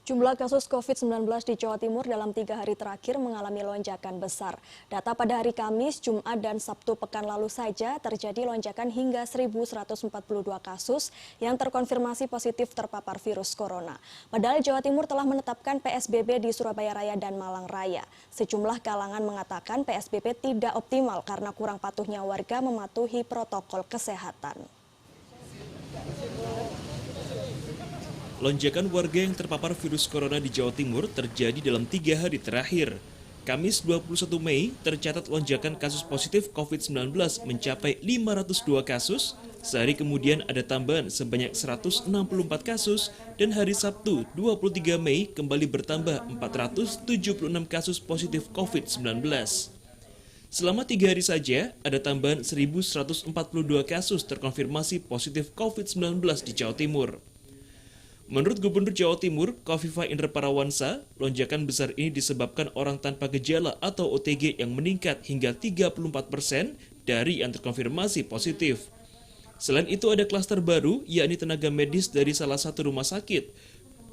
Jumlah kasus COVID-19 di Jawa Timur dalam 3 hari terakhir mengalami lonjakan besar. Data pada hari Kamis, Jumat, dan Sabtu pekan lalu saja terjadi lonjakan hingga 1.142 kasus yang terkonfirmasi positif terpapar virus corona. Padahal Jawa Timur telah menetapkan PSBB di Surabaya Raya dan Malang Raya. Sejumlah kalangan mengatakan PSBB tidak optimal karena kurang patuhnya warga mematuhi protokol kesehatan. Lonjakan warga yang terpapar virus corona di Jawa Timur terjadi dalam 3 hari terakhir. Kamis 21 Mei tercatat lonjakan kasus positif COVID-19 mencapai 502 kasus, sehari kemudian ada tambahan sebanyak 164 kasus, dan hari Sabtu 23 Mei kembali bertambah 476 kasus positif COVID-19. Selama 3 hari saja, ada tambahan 1.142 kasus terkonfirmasi positif COVID-19 di Jawa Timur. Menurut Gubernur Jawa Timur, Khofifah Indar Parawansa, lonjakan besar ini disebabkan orang tanpa gejala atau OTG yang meningkat hingga 34% dari yang terkonfirmasi positif. Selain itu ada klaster baru, yakni tenaga medis dari salah satu rumah sakit.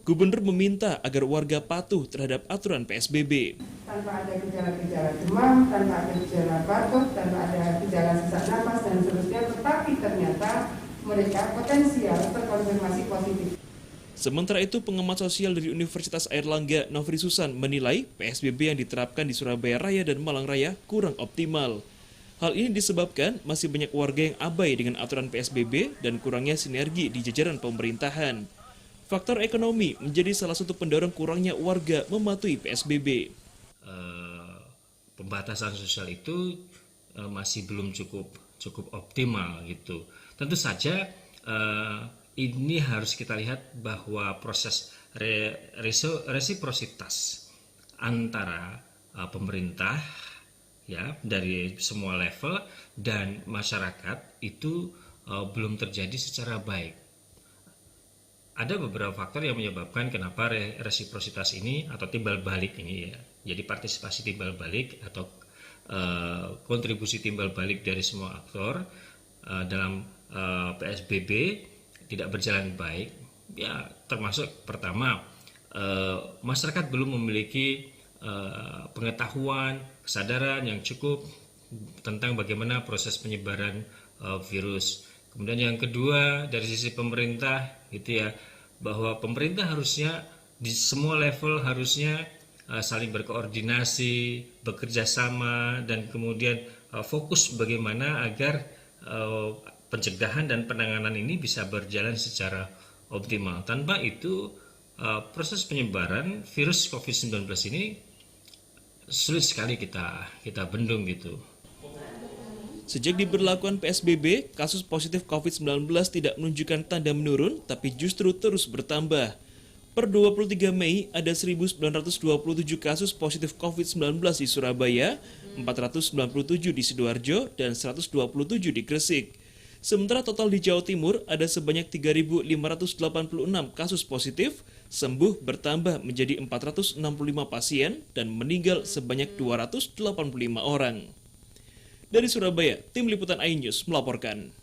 Gubernur meminta agar warga patuh terhadap aturan PSBB. Tanpa ada gejala-gejala demam, tanpa ada gejala batuk, tanpa ada gejala sesak napas dan seterusnya, tetapi ternyata mereka potensial terkonfirmasi positif. Sementara itu, pengamat sosial dari Universitas Airlangga, Nofri Susan, menilai PSBB yang diterapkan di Surabaya Raya dan Malang Raya kurang optimal. Hal ini disebabkan masih banyak warga yang abai dengan aturan PSBB dan kurangnya sinergi di jajaran pemerintahan. Faktor ekonomi menjadi salah satu pendorong kurangnya warga mematuhi PSBB. Pembatasan sosial itu masih belum cukup optimal gitu. Tentu saja ini harus kita lihat bahwa proses resiprositas antara pemerintah ya dari semua level dan masyarakat itu belum terjadi secara baik. Ada beberapa faktor yang menyebabkan kenapa resiprositas ini atau timbal balik ini ya. Jadi partisipasi timbal balik atau kontribusi timbal balik dari semua aktor dalam PSBB tidak berjalan baik, ya termasuk pertama masyarakat belum memiliki pengetahuan, kesadaran yang cukup tentang bagaimana proses penyebaran virus. Kemudian yang kedua dari sisi pemerintah, gitu ya, bahwa pemerintah harusnya di semua level harusnya saling berkoordinasi, bekerja sama, dan kemudian fokus bagaimana agar pencegahan dan penanganan ini bisa berjalan secara optimal. Tanpa itu, proses penyebaran virus COVID-19 ini sulit sekali kita bendung gitu. Sejak diberlakukan PSBB, kasus positif COVID-19 tidak menunjukkan tanda menurun, tapi justru terus bertambah. Per 23 Mei, ada 1.927 kasus positif COVID-19 di Surabaya, 497 di Sidoarjo, dan 127 di Gresik. Sementara total di Jawa Timur ada sebanyak 3.586 kasus positif, sembuh bertambah menjadi 465 pasien, dan meninggal sebanyak 285 orang. Dari Surabaya, Tim Liputan iNews melaporkan.